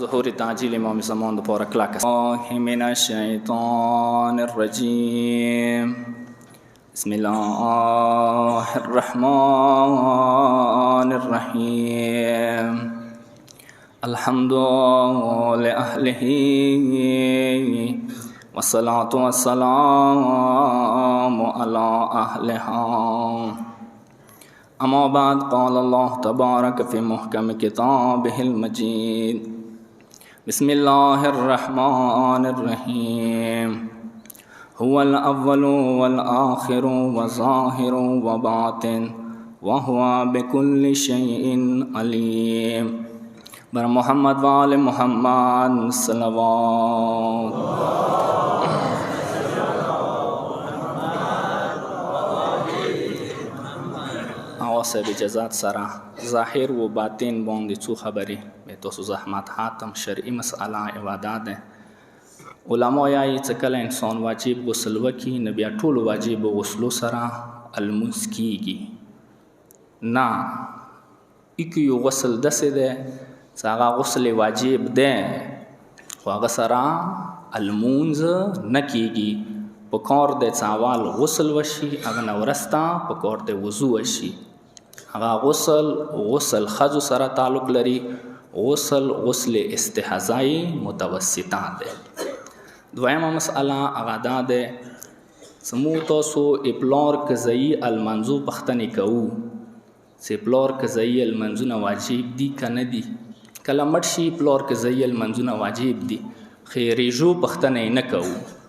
ظهور تعجیل امام زمان دپاره کلک الله من الشیطان الرجیم بسم الله الرحمن الرحیم الحمد لأهله والصلاة والسلام على أهلها أما بعد قال الله تبارك في محكم كتابه المجيد بسم الله الرحمن الرحيم هو الأول والآخر والظاهر وباطن وهو بكل شيء عليم بر محمد وآل محمد صلوات صاحب اجازات سره ظاهر و باطن باندې څو خبرې به تاسو زحمت حاتم شرعي مسأله عبادت ده علما یې چې کله انسان واجب غسل وکي نه بیا ټول واجب غسلو سره المنځ کیږي نه یو غسل داسې ده چې هغه غسل واجب ده خو هغه سره المنځ نه کیږي په کار د څاوال غسل وشي هغه نه ورسته په کار د وضو وشي هغه غسل خځو سره تعلق لري غسل استحضائی متوسطه ده دویمه مسئله هغه دا ده سمو تاسو اپلار قضایی المنظور پختنې کوو چې پلار قضایی المنظونه واجب دي که نه دي کله مړ شي پلار قضایی المنظونه واجب دي خیریجو پختنې نه کوو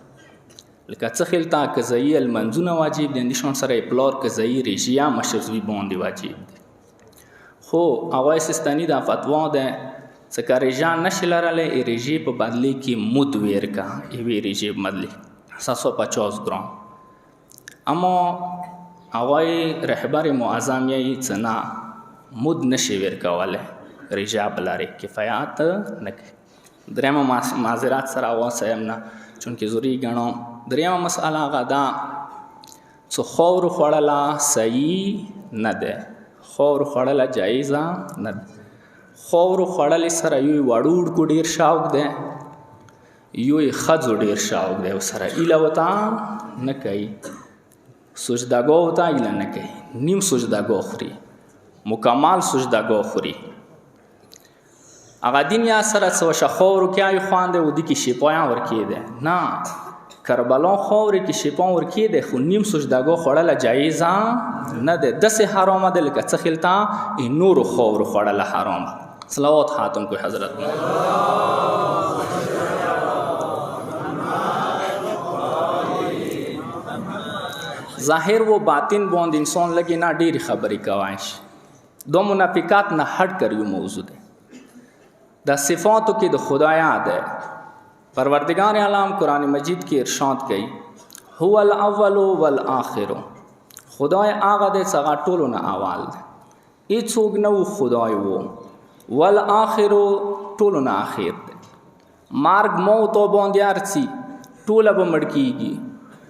لکه څه خلتا قضایی المنظونه واجب دي نشون سره پلار قضایی ریجیا مشروعی باندې واجب دي خو هغه سیستانی دا فتوا ده چې کاریجا نشي لرله ریجی په بدلی کې مد ورکا ای ریجی بدلی 750 ګرام اما هغه رهبر معظم یې څنا مد نشي ورکواله ریجا بلاره کفایت نه درېمه معذرات سره واسه نه چونکه زوري غنو دریمه مسأله غدا څو خور خوړلا صحیح نه ده خور خوړلا جایزه نه ده خور خوړل سره یو وړوډ کو ډیر شاوق ده یو خځو ډیر شاوق ده سره اله وتا نه کوي سجداګو وتا اله نه کوي نیم سجداګو خوري مکمل سجداګو خوري اغه دنیا سره څو شخور کوي خوانده ودی کی شپایا ورکی ده نه کربلا خور کی شپا ورکی ده خو نیم سجداګو خړل جایزه نه ده دسه حرام ده لکه څه خلتا نور خور خړل حرام صلوات حاتم کو حضرت ظاهر و باطن باندې انسان لګي نه ډېری خبرې کوایش دو منافقات نه هټ کریو موضوع ده دا صفاتو کې د خدایا ده پروردگار عالم قرآن مجید کې ارشاد کوي هو الاول والآخر خدای هغه د څنګه ټولو نه اول ده هیڅوک نه خدای وو والآخر ټولو نه اخر ده مرګ موت او باندې ارسي ټول به مړ کیږي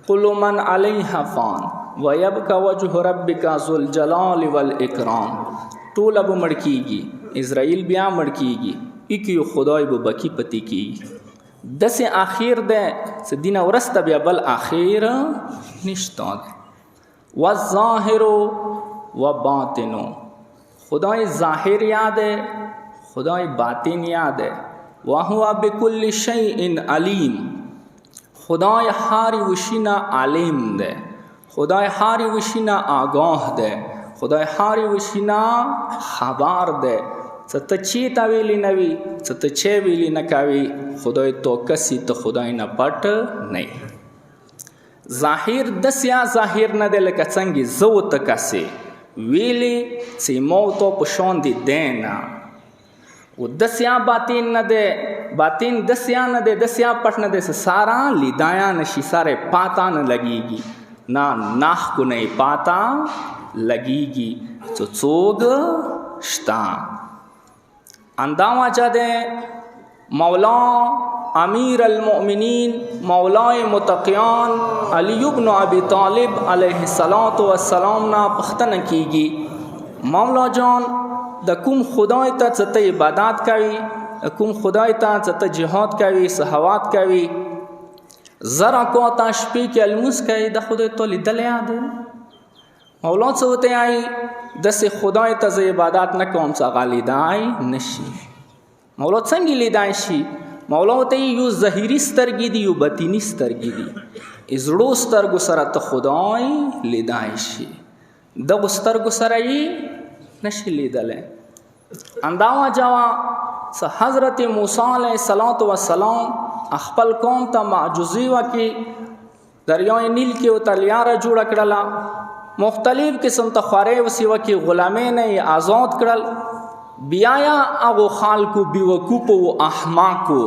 کل من علیها فان ويبقى وجه ربک ذو الجلال والاکرام ټول به مړ کیږي اسرائیل بیا مړ کیږي اکی خدای به بکی پتی کیږي دسه اخیر ده س دین ورسته بیا بل اخیر نشته والظاهر وباطن خدای ظاهر یاد ہے خدای باطن یاد ہے وهو بكل شيء علیم خدای هاری وشینا علیم ده خدای هاری وشینا آگاه ده خدای هاری وشینا خبر ده ست چی تا ویلی نوی ست چی ویلی نکاوی خدای تو کسی تو خدای نه پټ نه ظاهر دسیا ظاهر نه ده لکه څنګه زو تکسي ویلی سی موتو پشون دی دینا و دسیا باطن نه ده باطن دسیا نه ده دسیا پټ نه ده سارا لیدایا نشي ساره پاتا نه لګيږي نا ناخ کو نه پاتا لګيږي څوګ شتا اندام چاہتے مولا امیر المؤمنین مولای متقیان علی بن ابی طالب علیہ السلام نا پختن کیگی مولا جان د کوم خدای ته څه عبادت کوي کوم خدای ته چې ته جهاد کوي صحوات کوي زر رکعاته شپې کې لمونځ کوي د خدای ته لیدلی دی مولا څه ورته وایي داسې خدای ته زه عبادت نه کوم چې هغه لیدای نشي مولا څنګه لیدای شي مولا ورته یو ظاهري سترګې دي یو باطني سترګې دي زړو سترګو سره ته خدای لیدای شي دغو سترګو سره یې نشي لیدلی همدا وجه وه چې حضرت موسی علیه السلام خپل قوم ته معجزې وکړي دریای نیل کې ورته لیاره جوړه کړله مختلف قسم ته خوارۍ وسې وکړي غلامۍ نه یې آزاد کړل بیا یې هغو خلکو بېوقوفو و احماقو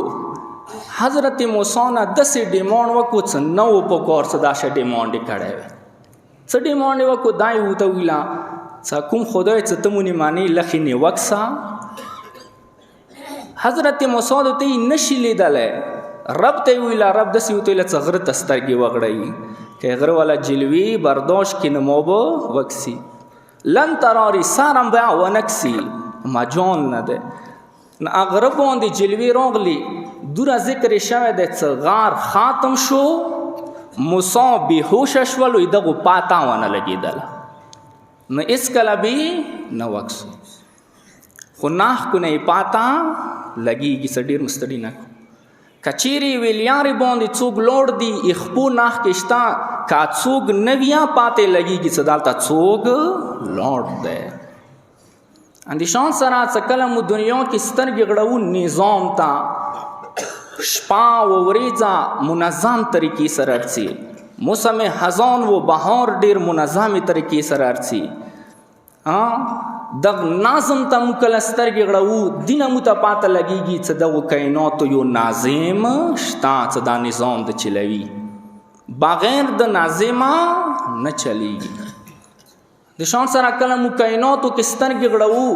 حضرت موسی نه داسې ډیمانډ وکړو چې نه و په کار څه داسې ډیمانډ یې کړی وی څه ډیمانډ یې وکړو دا یې ورته ویله چې کوم خدای چې ته مونې مانې لښې نیوک سه حضرت موسی ورته یې نشي لیدلی رب ته یې ویله رب داسې ورته ویله چې غره ته سترګې وغړوي که غره والا جلوي برداشت کې نه مو به وکسي لن تراري سرم به ونکسي مجال نه دی نه غره باندې جلوې راغلي دوره ذکر شوی دی چې غار ختم شو موسی بېهوشه شولو دغو پاته ونه لګېدله نه هېڅکله به نه وکسو خو ناښکو نه یې پاته لګېږي څه ډېر مستړي نه کړو که چیرې ویلیارې باندې څوک لوړ دي خپو ناښ کې شته که څوک نه بیا پاتې لګېږي چې دلته څوک لوړ دی اندېشان سره چې کله مو دنیا کې سترګې غړوو نظام ته شپه و ورځه منظم طریقې سره ارڅي موسم خزان و بهار ډېر منظمې طریقې سره ارڅي دغ نظم ته مو کله سترګې غړوو دینه مو ته پاته لګېږي چې دغو کائناتو یو ناظم شته چې دا نظام د چلوي بغیر د ناظمه نه چلیږي د شان سره کله مو کائناتو کې سترګې غړوو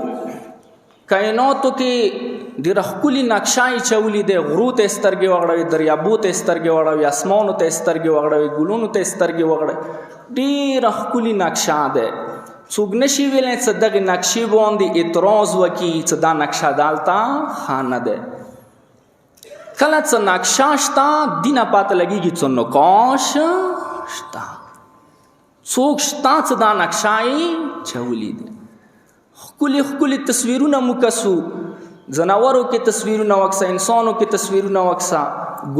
کائناتو کې ډېره ښکلې نقشه یې چولې دی غرو ته یې سترګې وغړوي دریابو ته یې سترګې وغړوي اسمانو ته یې سترګې وغړوي ګلونو ته یې سترګې وغړوي ډېره ښکلې نقشه دی څوک نشي ویلی چې دغې نقشې باندې اعتراض وکړي چې دا نقشه دلته ښه نه دی کله چې نقشه شته دینه پاته لګېږي چې نقاش شته څوک شته چې دا نقشه یې چولې دی ښکلي ښکلي تصویرونه مو کسو ځناورو کې تصویرونه وکسه انسانو کې تصویرونه وکسه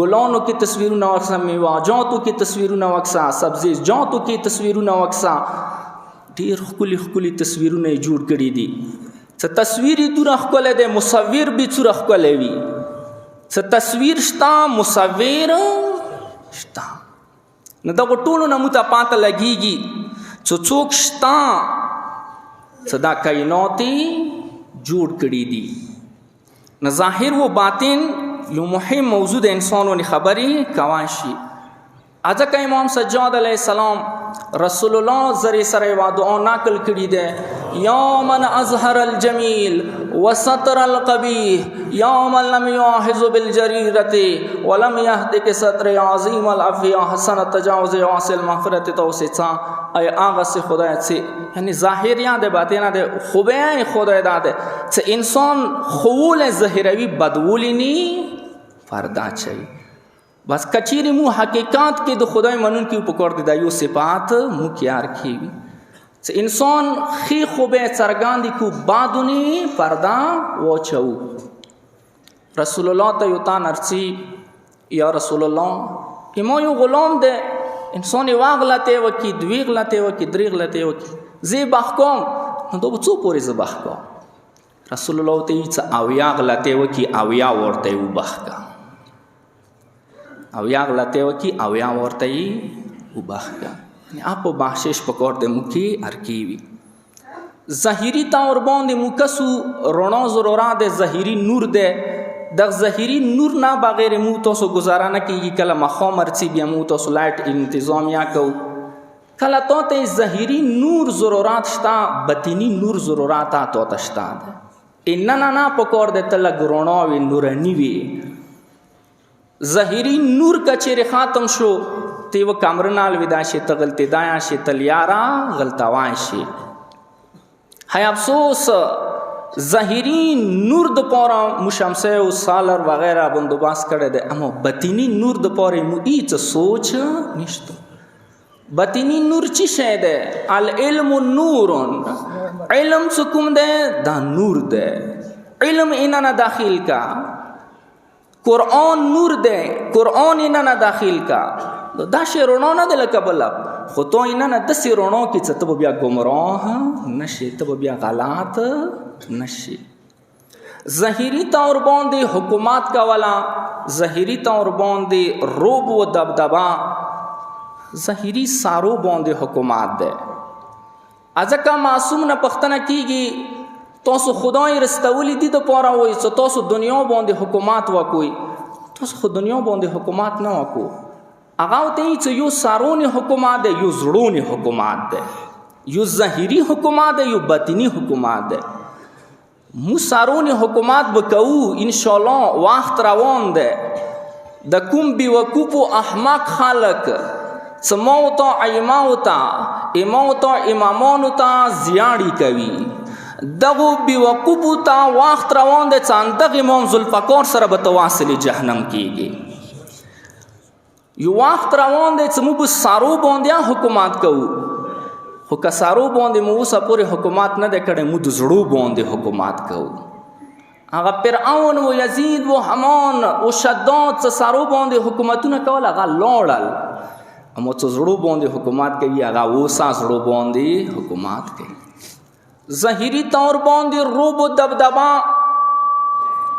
ګلانو کې تصویرونه وکسه میوه‌جاتو کې تصویرونه وکسه سبزیجاتو کې تصویرونه وکسه ډېر ښکلي ښکلي تصویرونه یې جوړ کړي دي څه تصویر یې دومره ښکلی دی مصور به څومره ښکلی وي څه تصویر شته مصور شته نو دغو ټولو نه موږ ته پاته لګېږي چې څوک شته چې دا کائنات یې جوړ کړي دي نه ظاهر و باطن یو مهم موضوع د انسانونو خبرې کوای شي ځکه امام سجاد علیه السلام رسول الله زری سره یوه دعا نقل کړي ده یا من اظهر الجمیل وستر القبیح یا من لم یواحظ بالجریرة ولم یهدک ستر عظیم العفو حسن التجاوز واصل مغفرت توسعه ای آغا سے خدای سے یعنی ظاهریان ده باطنه ده خوبه خدای داده چه انسان خول ظاهروی بدولی نی فردا چاہیے بس کچیری مو حقیقات کې د خدای منون کې پکور دي دا یو صفات مو کیار کیوي چې انسان خي خوبه څرګاندي کو بادونی فردا وچو رسول الله ته یو تان ارچی یا رسول الله کما یو غلام ده انسان واغلته وکي دوی غلته وکي درې غلته وکي زی بخکوم نو دوه څو پورې ز بخکوم رسول الله ته یې او یا غلته وکي او یا ورته وبخکا او یا غلطه وکي او یا ورته یې وبخښه یعنې اپو بخشش پکور د مو کې ارکیوي ظاهري طور باندې مو کسو رڼا ضرورت د ظاهري نور ده د ظاهري نور نه بغیر مو تاسو گزاره نه کیږي کله مخام ارڅي بیا مو تاسو لایټ انتظامیه کو کله ته ظاهري نور ضرورت شته باطني نور ضرورت ته شته ان نه پکور د تل ګرونو وی نورانی وی ظاهری نور کا چیرې ختم شو تی و کامرنال ودا شي تغلطی دایا شي تلیارا غلطوان شي هاي افسوس ظاهری نور د پاره مو شمسه او سالر وغیرہ بندوبست کړی دی، اما باطینی نور د پاره مو هیڅ سوچ نشته. باطینی نور چی شی دی؟ العلم نور، علم څه کوم دی؟ دا نور دی. علم اینه داخل کا. قرآن نور دی، قرآن اینه داخل کا. دا شی رڼا نه دی لکه بله، خو تو اینه داسې رڼا کې چې ته به بیا ګمراه نشي، ته به بیا غلط نشي. ظاهري طور باندې حکومت کوله، ظاهري طور باندې روب و دبدبه، ظاهري سارو باندې حکومت دی. ځکه معصوم نه پوښتنه کیږي تاسو خدای رستولی دي د پاره وایي چې تاسو دنیا باندې حکومت وکوي، تاسو خو دنیا باندې حکومت نه وکو. هغه ته چې یو سارونی حکومت دی، یو زړونی حکومت دی، یو ظاهري حکومت دی، یو باطنی حکومت دی. مو سارونی حکومت بکوو انشاءالله، وخت روان دی. د کوم بیوقوف و احمق خلق څه مو ته ائمه ته امامو ته امامانو ته زیاړي کوي، دغه بیوقوفو ته وخت روان دی چې دغه امام ذوالفقار سره به تواصل جهنم کیږي. یو وخت روان دی چې موږ سارو باندې حکومت کوو، خو که سارو باندې مو اوسه پورې حکومت نه دی کړی، موږ د زړو باندې حکومت کوو. هغه فرعون و یزید و حمان و شداد چې سارو باندې حکومتونه کول، هغه لاړل. اما چې زړو باندې حکومت کوي، هغه اوسه زړو باندې حکومت کوي. ظاهري طور باندې روب و دبدبه،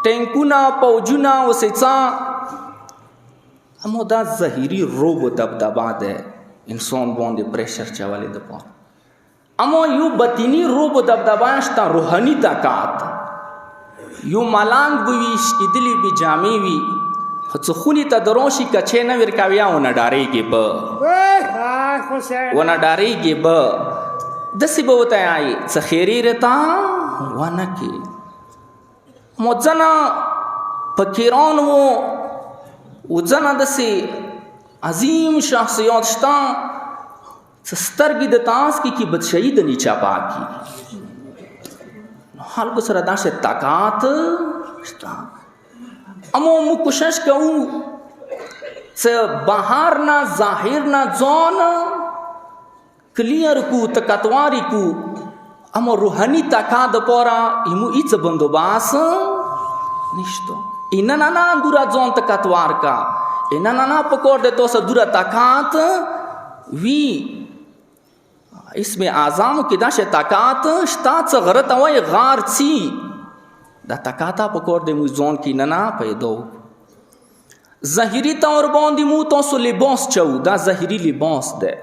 ټینکونه، پوجونه وسیڅه، اما دا ظاهري روب و دبدبه ده، انسان باندې پریشر چولی د پاره. اما یو باطینی روب و دبدبه شته، روحانی طاقت. یو ملنګ به وي، شکېدلي به جامې وي، خو څه خونې ته دراشي کچې نه ورکوي، ونه ډارېږي به، ونه ډارېږي به. داسې به ورته وایي څه خیرې راته ونه کړي. مو ځنه فقیران و ځنه داسې عظیم شخصیات شته چې سترګې د تاس کې بدشایي د نیچا پاکي. خلکو سره داسې طاقت شته. اما موږ کوشش کوو چې بهر نه ظاهر نه ځان کلیر کو، تکتواری کو، اما روحانی طاقت دپاره ایمو هیڅ بندوبست نشته. اینا نه دوره ځان تکتوار کا، اینا نه پکور دی تو سه دوره طاقت وی. اسم اعظامو کې داسې طاقت شته چې غره ته وایي غار څي. دا طاقت پکور دی مو ځان کې نه پیدا. ظاهري طور باندې مو تاسو لباس چو، دا ظاهري لباس دی.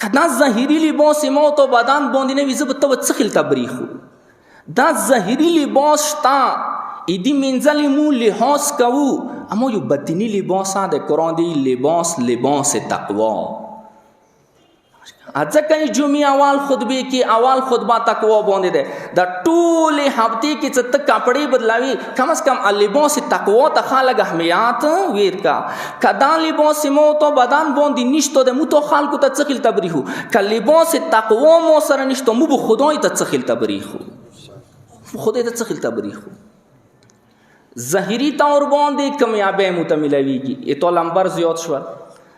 که دا ظاهري لباس مو تو بدن باندې نه وي، زه به ته څه خلته بریښو. دا ظاهري لباس شته، ایدی منزل مو لحاظ کوو، اما یو باطنی لباس ده. قرآن دی لباس تقوا. ځکه جمعې اول خطبه کې اول خطبه تقوا باندې ده. د ټولې هفتې کې چې ته کپړې بدلاوي، کم از کم لباس تقوا ته خلک اهمیت ورکا. که دا لباس مو تو بدن باندې نشته ده، مو تو خلکو ته څه خلته بریښو. که لباس تقوا مو سره نشته، مو به خدای ته څه خلته بریښو، خدای ته څه خلته بریښو. ظاهري طور باندې کامیابی مو ته ملویږي. اتو لمبر زیات شول،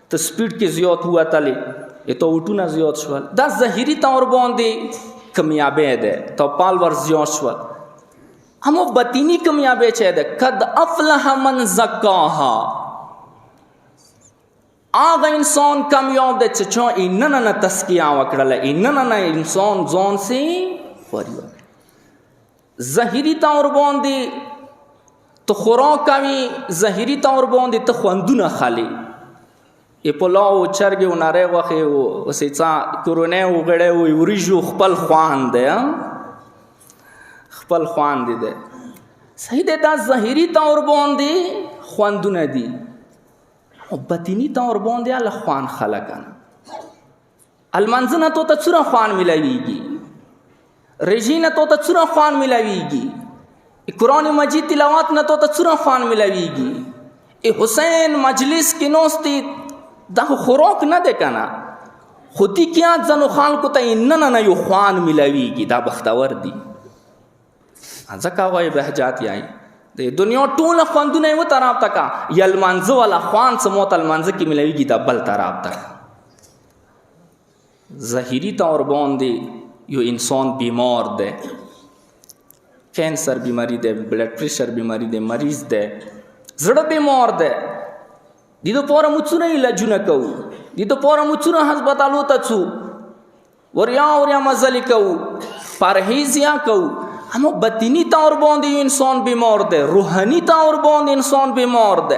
ته سپیډ کې زیات ووتلی، اتو وټونه زیات شول، دا ظاهري طور باندې کامیابی ده. تو پالور زیات شول. اما باطینی کامیابی چه ده؟ قد افلح من زکاها. آغا انسان کامیاب ده چې چا ایننا نه تزکیه وکړله، ایننا نه انسان ځان سي خوري. ظاهري طور باندې ته خوراک کوي، ظاهري طور باندې ته خوندونه خالي. پلاو چرګې و نری غوښې و سیڅه کورونی و غړی و وریژو خپل خوند دی، خپل خوند دی. صحیح دی، دا ظاهري طور باندې خوندونه دي. باطنی طور باندې الله خوان خلقنا. المنځنه تو ته څومره خوان ملاویږي، رژینه تو ته څومره خوان ملاویږي، قرآن مجید تلاوت نه تو ته څومره خوان ملاویږي. حسین مجلس کې نوستی، دا خوراک نه دی کنه، خودی کیا ځنو خلکو ته نه یو خوان ملاویږي. دا بختور دي. ځکه وایي بهجات یای د دنیا ټوله خوندونه یې و طرف ته کا یا لمانځه والا خوند څه موته لمانځه کې ملویږي دا بل طرف ته ظاهري طور باندې یو انسان بیمار دی کینسر بیماری دی بلډ پریشر بیماری دی مریض دی زړه بیمار دی دې دپاره موږ څونه علاجونه کوو دې دپاره موږ څونه هسپتالو ته ځو وریا مزلې کوو پرهیز یا کوو اما باطنی طور باندې یو انسان بیمار دی روحاني طور باندې انسان بیمار دی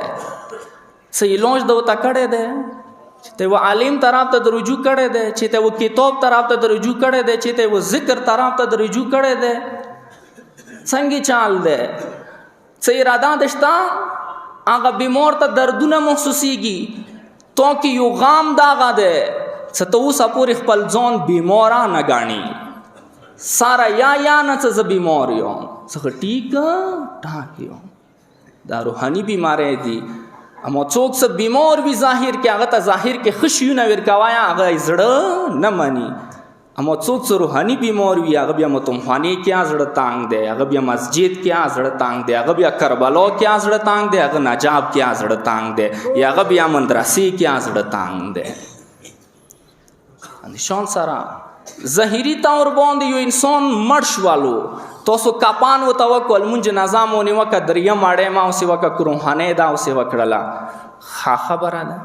څه علاج ده ورته کړی دی چې ته و عالم طرف ته رجوع کړی دی چې ته و کتاب طرف ته رجوع کړی دی چې ته و ذکر طرف ته رجوع کړی دی څنګه چال دی څه اراده ده شته هغه بیمار ته دردونه محسوسیږي تو کې یو غام داغه دی څه ته اوسه پورې خپل ځان بیماره نه ګاڼي سارا یا نه څه زه بیمار یم څه ټیک ټاک یم دا روحاني بیماری دي اما څوک څه بیمار وي ظاهر کې هغه ته ظاهر کې ښه شیونه ورکوایه هغه یې زړه نه مني اما څوک څه روحاني بیمار وي هغه بیا متمخانې کې زړه تانګ دی هغه بیا مسجد کې زړه تانګ دی هغه بیا کربلا کې زړه تانګ دی هغه نجاب کې زړه تانګ دی یا هغه بیا مندرسې کې زړه تانګ دی نشان سره ظاهري طور باندې یو انسان مړ شوالو تاسو کپان ورته وکړل مونږ نظام ونیوکه دریم اړې ما اوسې وکړه کروهانې دا اوسې وکړله ښه خبره ده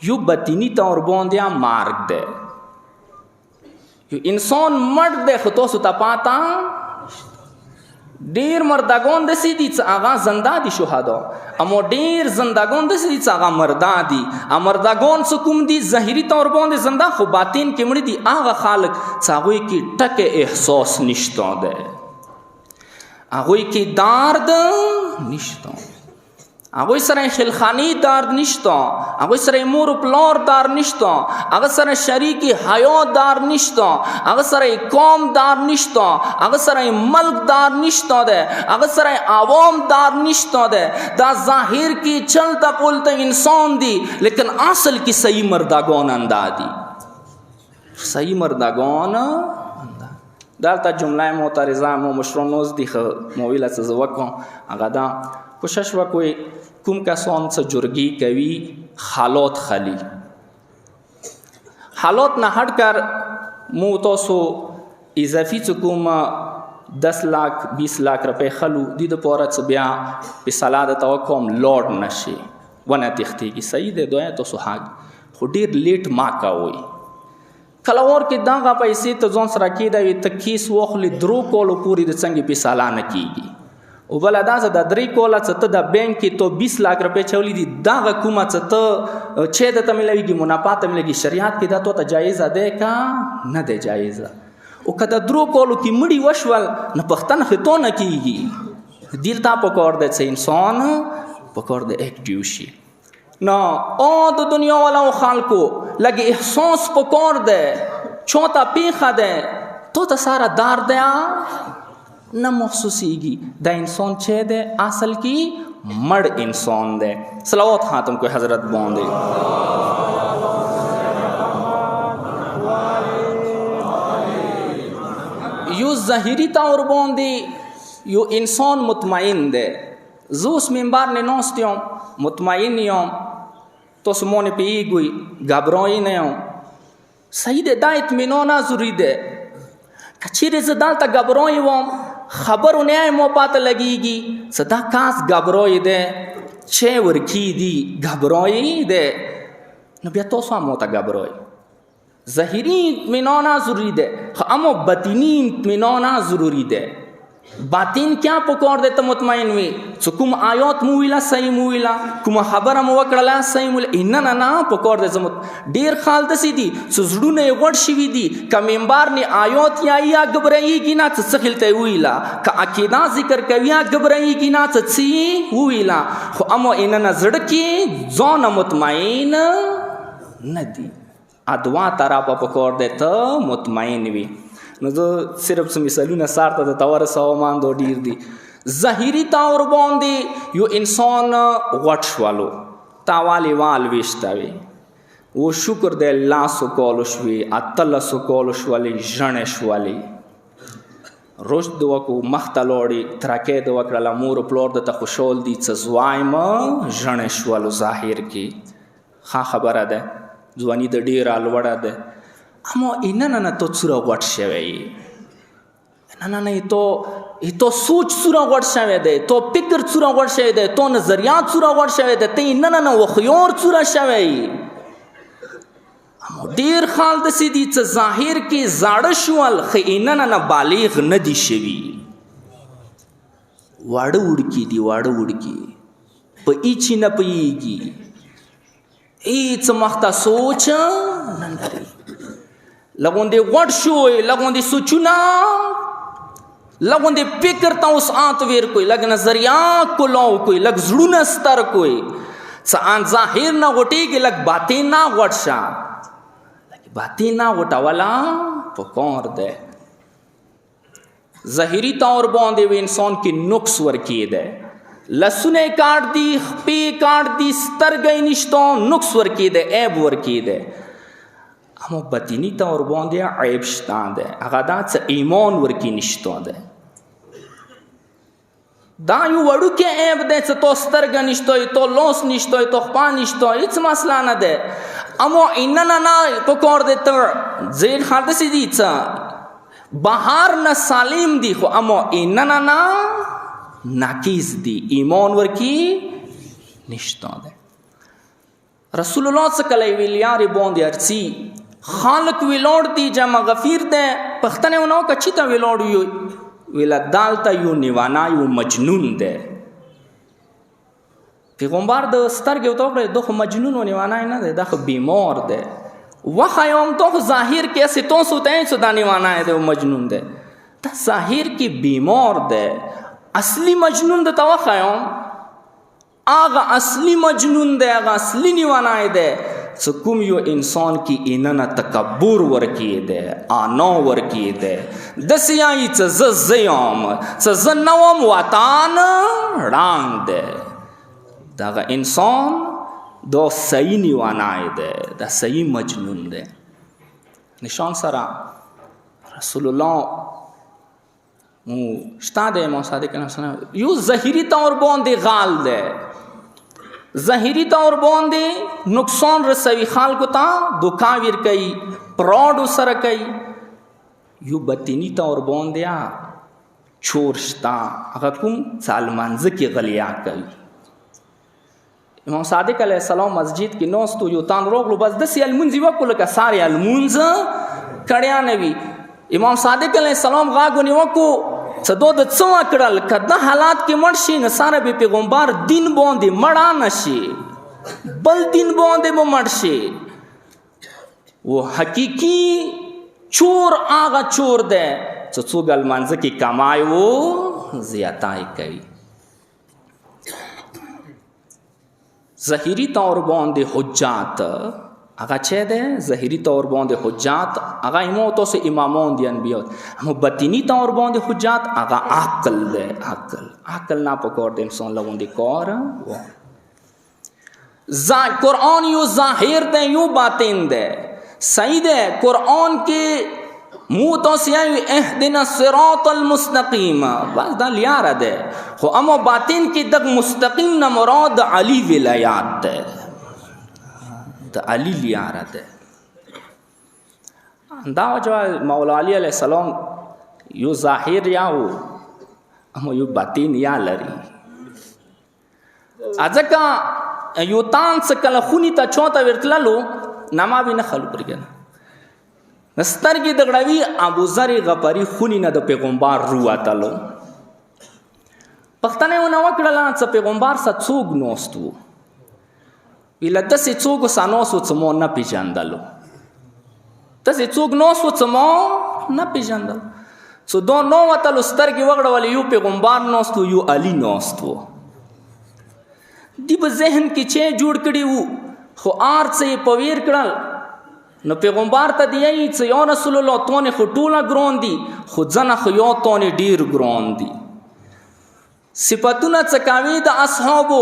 یو باطني طور باندې مرګ دی یو انسان مړ دی خو تاسو ته پاته ډیر مردگان داسې دي چې هغه زنده دي شهدا اما ډیر زندگان داسې دي چې هغه مرده دي مردگان څه کوم دي ظاهري طور باندې زنده خو باطن کې مړه دي هغه خلک چې هغوی کې ټکه احساس نشته دی هغوی کې درد نشته هغوی سره خلخانی درد نشته هغوی سره مور و پلار درد نشته هغه سره شریک حیات درد نشته هغه سره قوم درد نشته هغه سره ملک درد نشته ده هغه سره عوام درد نشته ده دا ظاهر کې چلتا پولتا انسان دی لیکن اصل کې صحیح مردگان انده دی صحیح مردگان دلته جمله معترضه مو مشرونوز دی مویله څه وکم هغه دا کوشش وکوي کوم کسان څه جرګي کوي حالات خلی حالات نه هټ کر مو تاسو اضافي څه کوم 10 लाख 20 लाख روپے خلو دي د پوره څه بیا په سلاده توقم لوډ نشي ونه تختيږي صحیح ده دوی تاسو حق خو ډیر لیټ ما کوي کلاور کې داغه پیسې ته ځون سره کېدا وي تکیس وخلی درو کولو پوری د څنګه په سالانه کیږي او بل ادا ز د درې کوله څه ته د بانک کې تو 20 लाख روپے چولې دي داغه کومه څه ته چې د تملېږي منافع تملېږي شریعت کې دا ته جایز ده کا نه ده جایز او کدا درو کولو کې مړی وشول نه پختن خطو نه کیږي دل تا پکور ده چې انسان پکور ده اکټیو شي نه او د دنیا والا خلکو لګي احساس پکور ده چوتا پیخه ده تو ته سارا دار ده نه محسوسیږي دا انسان چې ده اصل کې مړ انسان ده صلوات خاتم کو حضرت باندې یو ظاهری طور باندې یو انسان مطمئن ده زوس منبر نه نوستیم مطمئن یم تو سمونه پیږي غبرای نه یم صحیح ده دا اطمینان ضروری ده کچېره زدالته غبرای وم خبر نه مو پاته لګيږي صدا کاس غبرای ده چې ورکی دي غبرای ده نو بیا تاسو مو ته غبرای ظاهری اطمینان ضروری ده اما باطینی اطمینان ضروری ده باطن کیا پکور دیتا مطمئن وی سو کم آیات مویلا صحیح مویلا کم خبر مو وکړلا صحیح مویلا اننا نا پکور دیتا ډیر خال دسی دی سو زړونه غړ شوی دی ک منبر نه آیات یا غبرایږي نه څه خلته ویلا ک عقیده ذکر کوي غبرایږي نه څه ویلا خو امو اننا زړه کې ځان مطمئن ندی ادوا ترا پکور دیتا مطمئن وی نو زه صرف څه مثالونه سارته د تور سامان دو ډیر دي ظاهری طور باندې یو انسان غټ شوالو تاوالی وال وشتاوي و شکر د الله سو کول شوي اتل سو کول شوالي ژنه شوالي رشد وکړو مخ ته لاړې ترکې د وکړله مور و پلار درته خوشحال دي څه زوایم ژڼې شولو ظاهر کې ښه خبره ده ځواني د ډېره لوړه ده اما اینه تو څوره غوټ شوی نه تو سوچ څوره غوټ شوی دی تو فکر څوره غوټ شوی دی تو نظریات څوره غوټ شوی دی ته نه وخیار څوره شوی اما ډېر خال داسې دي څه ظاهر کې زاړه شول خو نه بالغ نه دي شوي واړه وړکي دي واړه وړکي په هیڅ نه پوهېږي هیڅ مخته سوچ نه لري لغوندې غوټ شوی لغوندې سوچونه لغوندې فکر ته اوس آت ویر کوي لږ نظریات کلاو کوي لږ زړونه ستر کوي څه آن ظاهر نه غوټېږي لږ باطن نه غوټ شه باطن نه غوټوله پکار دی ظاهري طور باندې و انسان کې نقص ورکی دی لسونه کاټ دي خپې کاټ دي سترګې نشته نقص ورکی دی عیب ورکی دی اما باطني طور باندې عیب شته دی هغه دا څه ایمان ورکی نشته دی دا یو وړوکی عیب دی چې تو سترګه نشته تو لاس نشته تو خپه نشته هېڅ مسله نه دی اما نه پکار دی ته ځین خال داسې دي څه بهر نه سالم دي خو اما نه ناقص دي ایمان ورکی نشته دی رسول الله څه کله ویل یارې باندې ارڅي خالق ویلوړ دی جمع غفیر دی پښتنه ونه وکړه چې ته ویلوړ یو ویله دالته یو نیوانا یو مجنون دی پیغمبر د سترګې ورته وکړې دا خو مجنون و نیوانا نه دی دا خو بیمار دی وښیم ته خو ظاهر کې هسې تاسو ته یې چې دا نیوانا دی او مجنون دی دا ظاهر کې بیمار دی اصلي مجنون درته وښیم هغه اصلي مجنون دی هغه اصلي نیوانا دی څه کوم یو انسان کې اینه تکبر ورکی دی آنا ورکی دی داسې یایي څه زه یم څه زه نه وم وطن ړانګ دی دغه انسان دا صحیح نیوانای دی دا صحیح مجنون دی نشان سره رسول الله شته دی امام صادق علیه السلام یو ظاهري طور باندې غال دی ظاهري طور باندې نقصان رسوي خلکو ته دوکا ور کوي پراډ سره کوي یو باطني طور باندې چور شته هغه کوم سالمانځه کې غلیا کوي امام صادق علیه السلام مسجد کې ناستو یو تان روغلو بس داسې المونځ یې وکړو لکه ساري المونځ کړیا نه وي امام صادق علیه السلام غاږ ونیوکو څه دو د څه وکړل که دا حالات کې مړ شي نو ساره به پیغمبر دین باندې مړه نه شي بل دین باندې به مړ شي و حقیقي چور هغه چور دی چې څوک لمانځه کې کمای و زیاتای کوي ظاهري طور باندې حجات هغه چه ده ظاهري طور باندې حجات هغه ایمو تاسو امامان دي انبیاء اما باطنی طور باندې حجات هغه عقل ده عقل نه پکور د انسان لوندې کار قرآن یو ظاهر ده یو باطن ده صحیح ده قرآن کې مو تاسو یې اهدنا الصراط المستقیم بس دا لیاره ده خو اما باطن کې د مستقیم نه مراد علی ولایات ده د علی لیاره ده دا وجه مولا علی علیه السلام یو ظاهر یاو اما یو باطن یا لري ځکه یو تان څه کله خونی ته چوته ورتللو نما به نه خلو پرګنه نسترګې د غړوي ابو ذر غفاری خونی نه د پیغمبر رواتلو پښتنه ونه وکړه چې پیغمبر سره څوک نوستو ویل داسې څوک سانوسو چې مو نه پیژندلو داسې څوک نوسو چې مو نه پیژندل څو دو نو وتلو سترګې وغړولې یو پیغمبر نوستو یو علی نوستو دی په ذهن کې چې جوړ کړي وو خو آر څه پویر کړل نو پیغمبر ته دی چې یا رسول الله تونه خټوله ګرون دي خو ځنه خو یو تونه ډیر ګرون دي صفاتونه څکاوي د اصحابو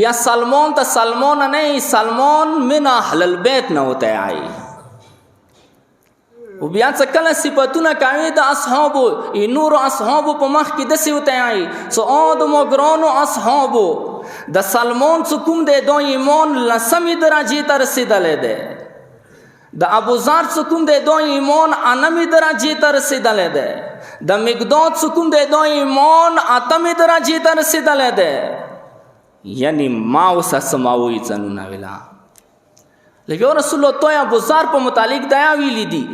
بیا سلمان ته سلمان نه سلمان من اهل البيت نه ہوتا ہے او بیا څه کله صفتونه کوي د اصحابو نورو اصحابو په مخ کې داسې ورته وایي څه د مګرانو اصحابو د سلمان څه کوم دی دا ایمان لسمې درجې ته رسېدلی دی د ابوذر څه کوم دی دا ایمان انمې درجې ته رسېدلی دی د مقداد څه کوم دی دا ایمان اتمې درجې ته رسېدلی دی یعنی ما اوس څه ما وایي ځانونه ویله لکه یا رسول الله تا ابوذر په متعلق دا ویلي دي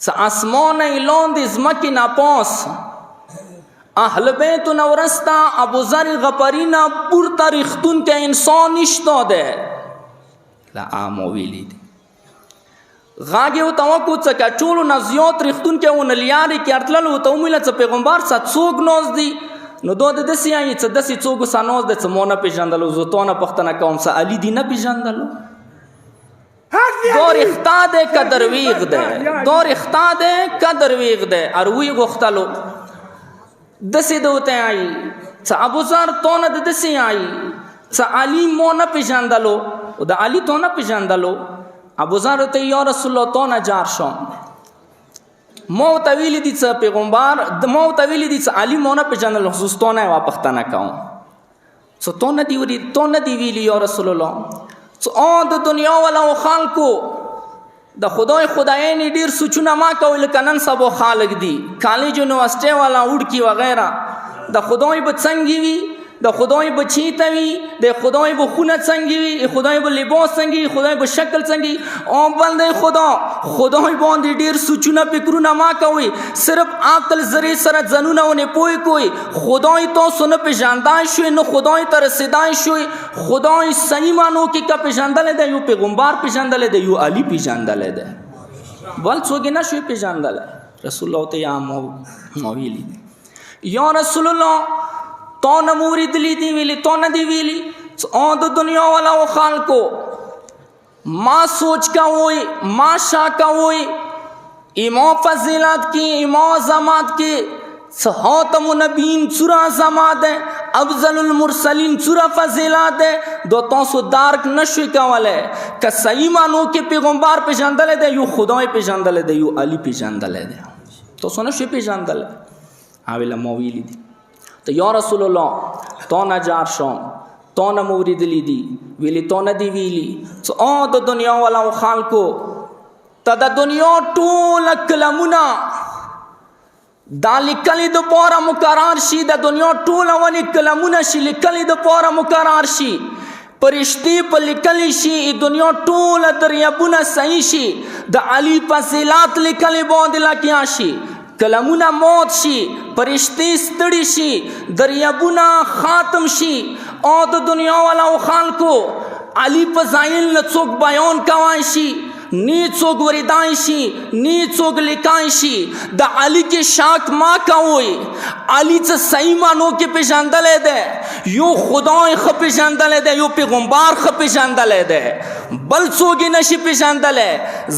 څه اسمانه یې لاندې ځمکې نه پاس اهل بیتو نه ورسته ابوذر غفاري نه پورته ریښتونکی انسان نشته دی له عامو ویلي دي غاږ یې ورته وکړو څه که ټولو نه زیات ریښتونکی ونه لیارې کې ارتلل ورته ومویله څه پیغمبر څه څوک ناست دي نو دا د داسې وایي څه داسې څوک ورسه ناست دی څه ما نه پېژندلو زه تا نه پوښتنه کوم څه علي دي نه پېژندلو دا رښتا دی که درویغ دی دا رښتا دی که درویغ دی اروی غوښتلو داسې د ورته وایي څه ابوذر تا نه د داسې وایي څه علي ما نه پېژندلو د علي تا نه پېژندلو ابوذر ورته یا رسول الله تا نه جار شم ما ورته ویلي دي څه پیغمبر ما ورته ویلي دي څه علي ما نه پېژندلو خصوص تا نه یوه پوښتنه کوم څه تا نه دي ویلي یا رسول الله څه د دنیا والا خلکو د خدایانې ډېر سوچونه ما کوي لکه نن سبا خلک دي کالج یونیورسټۍ والا وړکي وغیره د خدای به څنګه وي د خدای به چېرته وي د خدای به خونه څنګه وي خدای به لباس څنګه وي خدای به شکل څنګه وي او بل دی خدای باندې ډېر سوچونه فکرونه ما کوي صرف عقل ذرې سره ځانونه ونې پوه کوي خدای تاسو نه پېژندای شوی نه خدای ته رسېدای شوی خدای صحیح معنو کې که پېژندلی دی یو پیغمبر پېژندلی دی یو علي پېژندلی دی بل څوک یې نه شوی پېژندلی رسول الله ته یا ما ویلي دي یا رسول الله تا نه مو اورېدلي دي ویلي تا نه دي ویلي د دنیا والا خلکو ما سوچ کوئ ما شا کوئ اما فضیلت کی اما عظمت کی خاتم النبیین څوره عظمت ہے افضل المرسلین څوره فضیلت ہے دو تاسو درک نشوي کولی که صحیح معنو کې پیغمبر پېژندلی دی یو خدای پېژندلی دی یو علي پېژندلی دی تاسو نشوي پېژندلی ویله ما ویلي دي ته یا رسول الله تا نه جار شم تا نه مو اورېدلي دي ویلي تا نه دي ویلي څه د دنیا والا خلکو ته د دنیا ټوله کلمونه دا لیکلي دپاره مقرر شي د دنیا ټوله ونې کلمونه شي لیکلي دپاره مقرر شي پرشتې په لیکلی شي دنیا ټوله دریابونه صحیح شي د علي فضیلت لیکلي باندې لګیا شي کلمونه موت شي پرشتې ستړي شي دریابونه ختم شي او د دنیا والا خلکو علي فضایل نه څوک بیان کوای شي نی څوک وریدای شي نی څوک لیکای شي د علي کې شک ما کوئ علي څه صحیح معنو کې پېژندلی دی یو خدای ښه پېژندلی دی یو پیغمبر ښه پېژندلی دی بل څوک یې نشي پېژندلی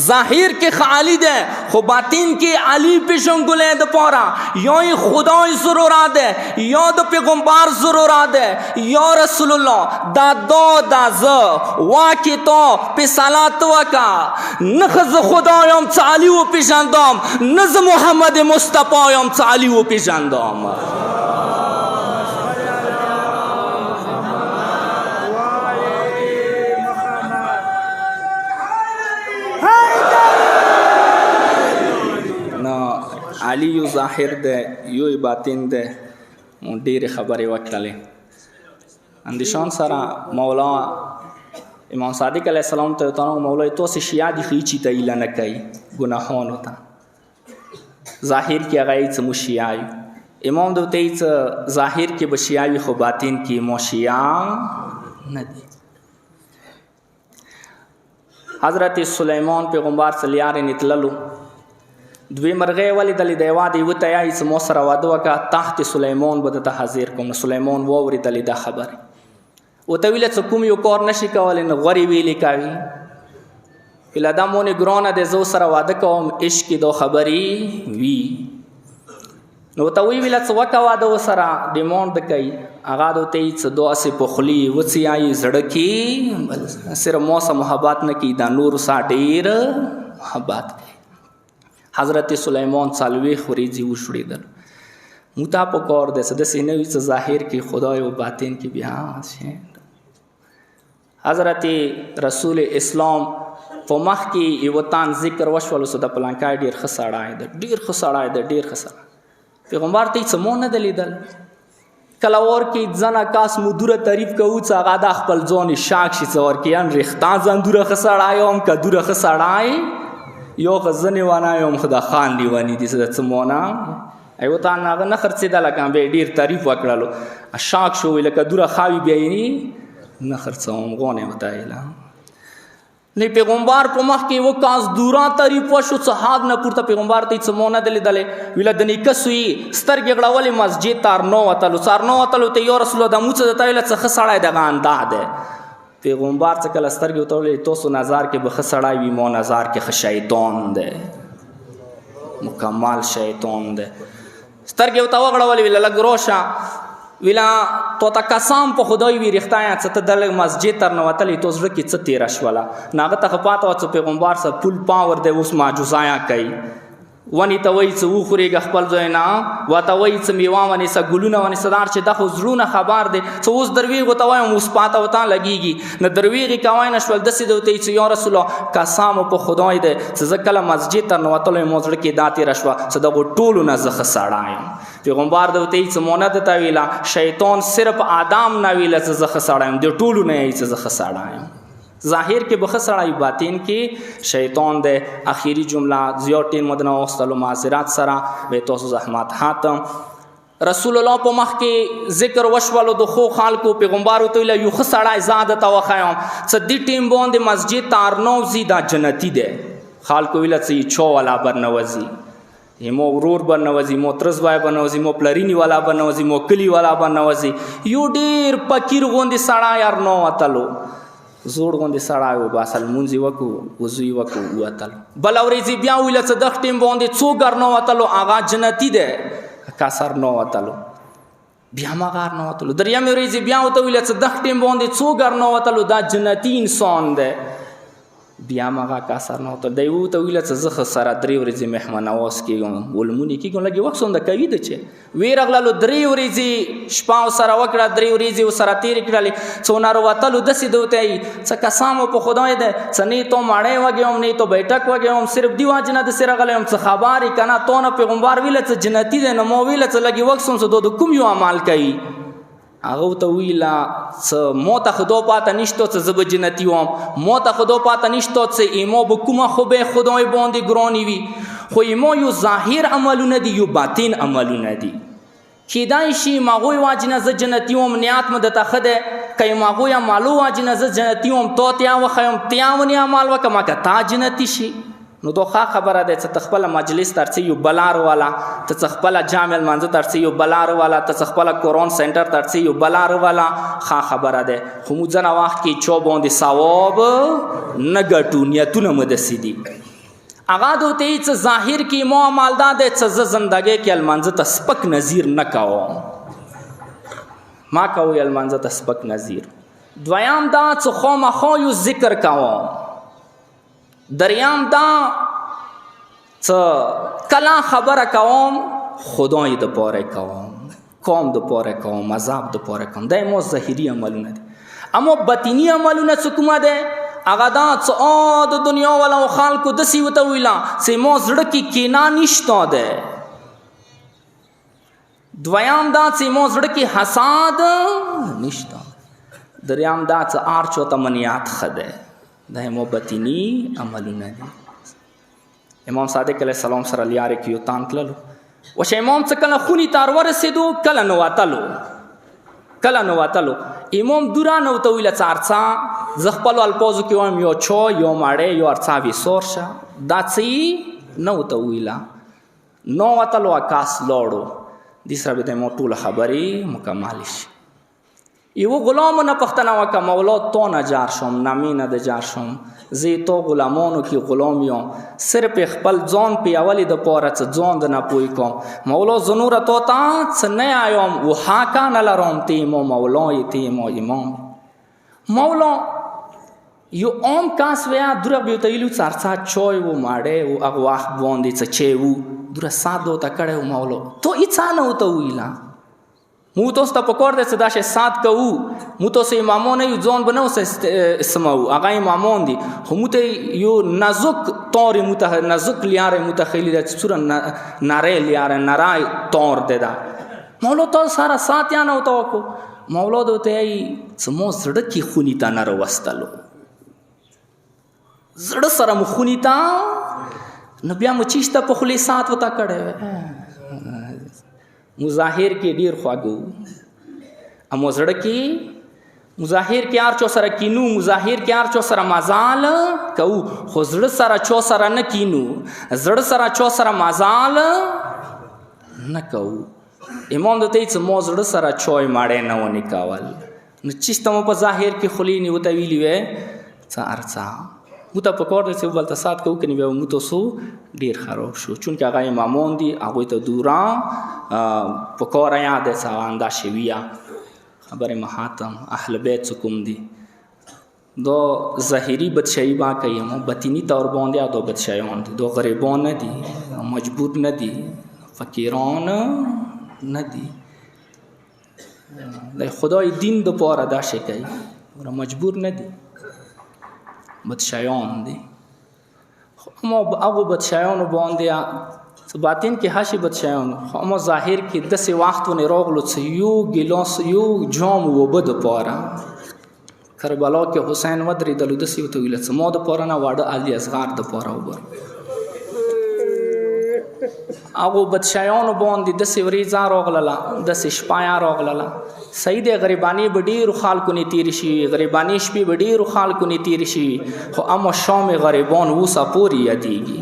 ظاهر کې ښه علي دی خو باطن کې علي پېژندلی دپاره یا یې خدای ضرورت دی یا د پیغمبر ضرورت دی یا رسول الله دا زه واکې تا فیصلات وکړه نه زه خدا یم څه علي وپېژندم نه زه محمد مصطفی یم څه علي وپېژندم علي یو ظاهر دی یو باطن دی ډېرې خبرې وکړلې اندیشان سره مولا امام صادق علیه السلام ته وتانو مولا تاسې شیعه دي خو هیڅ ته ایله نه کوي ګناهانو ته ظاهر کې هغه هیڅ مو شیعه یو امام د ورته هیڅ ظاهر کې به شیعه وي خو باطن کې مو شیعه نه دي حضرت سلیمان پیغمبر څه لیارې تللو دوی مرغۍ ولیدلې د یوه د یوه ته یایي څه ما سره واده وکړه تخت سلیمان به درته حاضر کوم نو سلیمان واورېدلې دا خبرې ورته ویله څه کوم یو کار نشي کولی نو غورې ویلې کوي ویله دا مونې ګرانه دی زه سره واده کوم عشق کې دا خبرې وي نو ورته ویله څه وکړه واده ورسره ډیمانډ کوي هغه د ورته یي څه داسې په خولې وڅیایي زړه کې صرف ما سره محبت نه کوي دا نورو سره ډېر محبت کوي حضرت سلیمان 40 ورځې وشړېدل. موږ ته پکار دی څه داسې نه وي څه ظاهر کې خدای او باطن کې بیا شي. حضرت رسول اسلام په مخ کې یو تان ذکر وشولو څه د پلانکای ډېر ښه سړی دی، ډېر ښه سړی دی، ډېر ښه سړی. پیغمبر ته یې څه مو نه دی لیدل. کله ور کې ځنه کاس مو دوره تعریف کوو څه هغه د خپل ځان شاک شي څه ورکې ان رښتا ځان دوره ښه سړی یم که دوره ښه سړی یو ښه ځنې ونه یم خو د خان لیوني دي څه د څه مو نه ایو تان هغه نه خرڅېدله که بیا یې ډېر تعریف وکړلو شاک شو وی لکه دوره خاوي بیا یې نه خرڅوم غونې ورته ویله. نه پیغمبر په مخ کې و کاس دورا تعریف وشو څه حد نه پورته پیغمبر ته څه مو نه دی لیدلی. ویله د نیکه سوی سترګې غړولې مسجد ته ارنو وتلو څه ارنو وتلو ته یا رسول الله د مو څه درته ویله څه ښه سړی دغه انده دی. پیغمبر څه کله سترګې ورته ویلې تاسو نظر کې به ښه سړی وي ما نظر کې ښه شیطان دی، مکمل شیطان دی. سترګې ورته وغړولې ویله لږ روشه ویلا تو تا قسم په خدای وی رښتیا څه ته د مسجد تر نوتلې تو زړه کې څه تیره شوله ناغه ته پاته و چې پیغمبر سره پول پاور دی اوس معجزایا کوي ونی ته وایي څه وخورېږه خپل ځای نه ورته وایي څه میوه ونیسه ګلونه ونیسه دار چې دا خو زړونه خبر دی څه اوس درویغ ورته وایم اوس پاته ورته لګېږي نه درویغ یې کوی نه شول داسې دی ورته چې یا رسول الله قسم په خدای دی چې زه کله مسجد ته نوتلی مو زړه کې دا تېره شوه چې دغو ټولو نه زه ښه سړی یم. پیغمبر د ورته څه مونه درته ویله شیطان صرف آدم نه ویله چې زه ښه سړی یم د ټولو نه یې چې زه ښه سړی یم. ظاهر کې به ښه سړی باطن کې شیطان دی. اخیری جمله زیات ټیم مو نه واخیستلو معذرت سره به تاسو زحمت هاتم. رسول الله په مخ کې ذکر وشولو د خو خلکو پیغمبر ورته ویله یو ښه سړی زه درته وښیم څه دې ټیم باندې مسجد ته ارنوځي دا جنتي دی. خلکو ویله څه یې چو والا برنوځي مو ورور بنوځي مو ترس بای بنوځي مو پلرینی والا بنوځي مو کلی والا بنوځي یو ډېر فقیر غوندې سړی ارنو وتلو زوړ غوندې سړی و باسل مونځ یې وکړو وضو یې وکړو ووتلو. بله ورځ بیا ویله څه دغ ټیم باندې څوک ارنو وتلو هغه جنتي دی کس ارنو وتلو بیا هم هغه ارنو وتلو. درېیمې ورځ بیا ورته ویله څه دغ ټیم باندې څوک ارنو وتلو دا جنتي انسان دی بیا هم هغه کس ارنو وتلو. دی ورته ویله څه زه سره 3 ورځې مهمانواز کېږم ولمونې کېږم لږ وخت څومره کوي ده چې ویې راغللو 3 ورځې شپه ورسره وکړه 3 ورځې ورسره تېرې کړلې څو نارو داسې ده ورته وایي څه قسم په خدای دی څه نه تو ماړی وږی وم نه تو بیټک وږی وم صرف دې واجې نه داسې راغلی یم څه خبر یې که نه تو نه پیغمبر ویله څه جنتي دی نو ما ویله څه لږې وخت څوم څه د کوم یو عمل کوي هغه ورته ویله څه مو ته خو دا پاته نشته څه زه به جنتي وم مو ته خو دا پاته نشته څه ایمو به کومه خوبې خدای باندې ګرانې وي خو ایمو یو ظاهر عملونه دي یو باطن عملونه دي. کیدای شي ماغوی واجې نه زه جنتي وم نیات مې درته ښه دی که یې ماغوی عملو واجې نه زه جنتي وم تو تیا وښیم تیا ونې عمل وکړم که تا جنتي شي نو دا ښه خبره دی چې ته خپله مجلس ته ارڅې یو بلار والا ته څه خپله جامع لمانځه ته ارڅې یو بلار والا ته څه خپله قرآن سینټر ته ارڅې یو بلار والا ښه خبره دی خو موږ ځنه وخت کې چا باندې ثواب نه ګټو نیتونه مو داسې دي. هغه د ورته څه ظاهر کې مو عمل دا دی چې زه زندګۍ کې لمانځه ته سپک نظیر نه کوم ما کوئ لمانځه ته سپک نظیر. دویم دا چې خامخا یو ذکر کوم. دریم دا څه کله خبره کوم خدای دپاره کوم قوم دپاره کوم مذهب دپاره کوم دا مو ظاهري عملونه دي. اما باطني عملونه څه کومه دی هغه دا څه د دنیا والا خلکو داسې ورته ویله چې مو زړه کې کینه نشته دی. دویم دا چې مو زړه کې حساد نشته. دریم دا چې هر چاته منیات ښه دی دا مو باطني عملونه دي. امام صادق علیه السلام سره لیارې کې یو تان تللو وشه امام څه کله خونې ته ورسېدو کله نه وتلو امام دوره نه ورته ویله څه ارڅه زه خپلو الفاظو کې وایم یو چا یو ماړی یو ارڅه ویسور شه دا څه یې نه ورته ویله نه وتلو عکاس لاړو دې سره به د مو ټوله خبرې مکمل شي. یو غلامو نه پښتنه وکړه مولا تو نه جار شم نه مینه د جار شم زه تو غلامانو کې غلام یم صرف خپل ځان پیاولې دپاره څه ځان د نه پوی کوم مولا زه نوره تو ته څه نه یم وحاکه نه لرم ته مو مولا یې ته مو امام. مولا یو عام کس ویا دوره به ته ویلو څارڅا چوي و ماړې او هغه وخت باندې څه چي وو دوره ساده ته کړه و مولو تو اڅا نه وته ویلا مو تو ست پکور دې صدا شه سات کو مو تو سه امامونه یو ځون بنو سه اسمو هغه امامون دي هم ته یو نازک تور مته نازک لیار متخیل د څور ناره لیار نارای تور ددا مولو تو سارا سات یا نه وته کو مولو دوته ای سمو سړک کی خونی تا نه وستلو زړه سره مخونی تا نو بیا مو چیشته په خلی سات وتا کړه مظاهر کې ډیر خواګو امو زړه کې مظاهر کې ار چو سره کینو مظاهر کې ار چو سره مزال کو خو زړه سره چو سره نه کینو زړه سره چو سره مزال نه کو امام دته چې مو زړه سره چوي ماړې نه ونی کاول نو چیشته مو په ظاهر کې خلی نه وتا ویلی وې څا ارڅا مو ته پکور دې څه ولته سات کو کني به مو ته سو ډیر خراب شو چون کې هغه امامون دي هغه ته دورا پکور یاد څه انده شویا خبره محاتم اهل بیت کوم دي دو ظاهری بدشاہی با کوي مو باطینی تور باندې دو بدشاہیان دي دو غریبان نه دي مجبور نه دي فقیران نه دي د خدای دین د پاره دا شي کوي ور مجبور نه دي بدشاہیان دي مو هغه بدشاہیان باندې باطن کې هاشي بدشاہیان مو ظاهر کې د سه وختونه راغلو چې یو ګلاس یو جام وبد پاره کربلا کې حسین ودري دلو د سه وته ویل چې مو د پاره نه واړه علي اصغر د پاره وبر هغه بدشاہیان باندې د سه وریزا راغله د سه شپایا راغله سید غریبانی بډیر خلکو نه تیر شي غریبانی شپې بډیر خلکو نه تیر شي خو اما شام غریبان وسه پوری یادېږي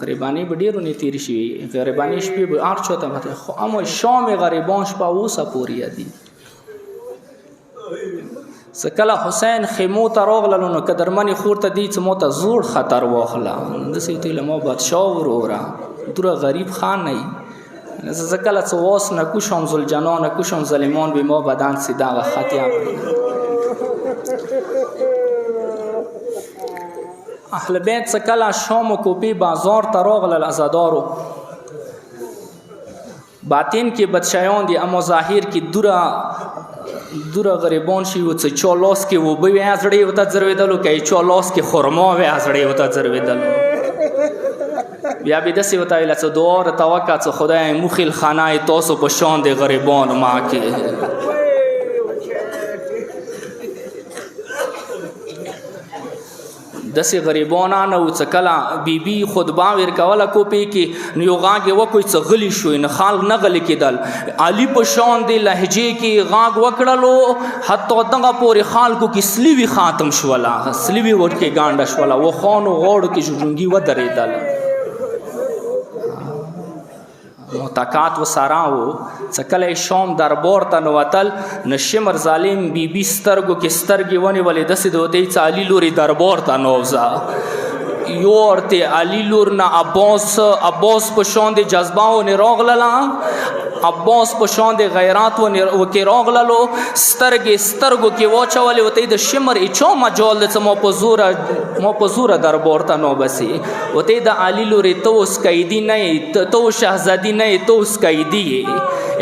غریبانی بډیر نه تیر شي غریبانی شپې به ارچو ته خو اما شام غریبان شپه وسه پوری یادېږي سکله حسین خیمو ته راغلل نو قدرمنی خور ته دی چې مو ته زور خطر واخلا د سې ته لمو بادشاہ ورورا دوره غریب خان نه سکله څو واس نه کوشم زل جنان کوشم ظالمان به ما بدن سیدا و خطیا اهل بیت سکله شام کو په بازار ته راغلل آزادارو باطن کې بدشاہیان دي اما ظاهر کې دوره غریبان شي و څه چالاس کې و به ازړې وته زرویدلو کې چالاس کې خرما و ازړې وته زرویدلو بیا به د سی وته ویل څه دوه توکل څه خدای مخیل خانه تاسو په شان د غریبان ما کې دسه غریبانانه او څکلا بیبي خطبه ور کوله کو پی کې نو غاګه و کوئی څغلی شوې نه خلق نه غل کېدل علي په شان دی لهجه کې غاګ وکړلو حتی دغه پورې خلکو کې سلیوی خاتم شولا سلیوی ورکه ګانډه شولا و خانو غوړ کې جونګي و درېدل متکات و ساراو څکله شام دربار ته نوتل نشمر ظالم بیبي سترګو کې سترګې ونی ولې د سې دوی علي لوري دربار ته نوزا یو ورته علي لور نه عباس په شان د جذباو نه راغللا عباس په شان د غیرات و کې راغللو سترګو کې واچولې وته د شمر اچو مجال د مو په زور دربار ته نو بسي وته د علي لوري توس قیدی نه تو شاهزادی نه توس قیدی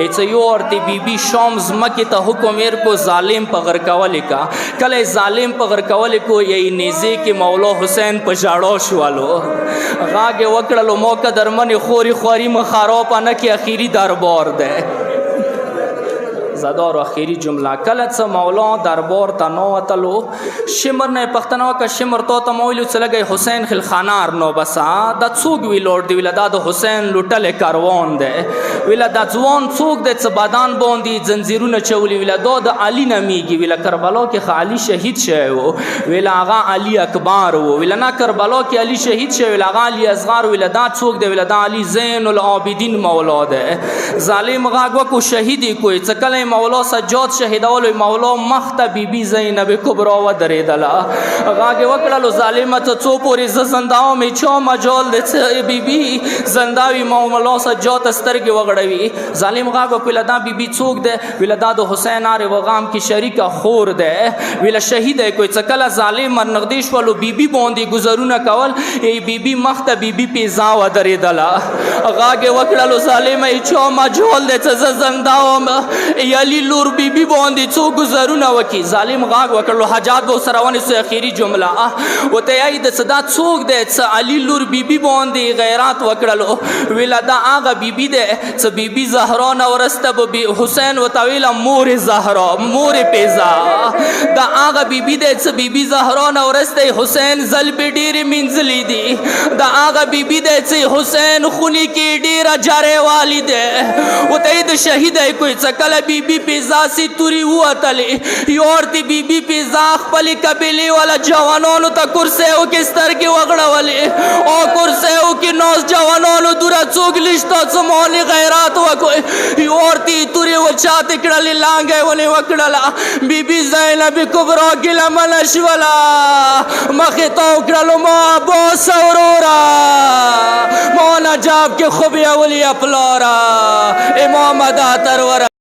ایڅ یو ورته بیبي شام زمکه ته حکم ور کو ظالم پغر کول کا کله ظالم پغر کول کو یی نيزه کې مولا حسین په جاړو شوالو غاګه وکړلو موقع درمن خوري مخارو پنه کې اخیری دربار ده زادار اخیری جمله کله څه مولا دربار ته نو وتلو شمر نه پښتنو کا شمر ته مولو څلګي حسین خل خانار نو بسا د څوک وی لوړ دی ولا د حسین لټل کاروان ده ولا د ځوان څوک د څ بادان باندې زنجیرونه چولی ولا د علي نمیږي ولا کربلا کې خالی شهید شوی ولا هغه علي اکبر ولا نه کربلا کې علي شهید شوی ولا هغه علي اصغر ولا د څوک دی ولا د علي زین العابدین مولا ده ظالم غاګو کو شهیدی کوئی څکله مولا سجاد شهیدولو مولا مخ ته بیبي زینب کبرا ودرېدله غاږ یې وکړلو ظالمه ته څو پورې زه زنده وم چا مجال دی څه بیبي زنده وي مولا سجاد ته سترګې وغړوي ظالم غاږ وکړله دا بیبي څوک دی ویله دا د حسین آر وغام کې شریکه خور دی ویله شهید یې کوي څه کله ظالم ورنږدې شولو بیبي باندې ګزرونه کول ای بیبي مخ ته بیبي پیزا ودرېدله غاږ یې وکړلو ظالمه یې چا مجال دی څه زه زنده وم ای علي لور بیبي باندې څو ګزرونه وکړي ظالم غاږ وکړلو حاجات به ورسره ونیسو اخري جمله ورته یې د څه دا څوک دی څه علي لور بیبي باندې غیرات وکړلو ویله دا هغه بیبي دی څه بیبي زهرا نه ورسته به حسین ورته ویله مور زهرا مور پیزا دا هغه بیبي دی څه بیبي زهرا نه ورسته حسین زلبې ډېرې مینځلي دي دا هغه بیبي دی چې حسین خونې کې ډېره جارې والی دی ورته یې د شهید یې کوي څه کله بیبي پیزا سي تورې ووتلې یور د بیبي پیزا خپلې قبیلې والا جوانانو ته کرسیو کې سترګې وغړولې او کرسیو کې ناست جوانانو دوره څوک لشته څه مالي غیرات وکړي یور دې تورې وچاتې کړلې لانګه یې ونې وکړله بیبي زینب کبرا ګیله منه شوله مخې ته وکړلو ما عباس ورورا ما نجاب کې خوب یې ولي پلاره امام دا ترور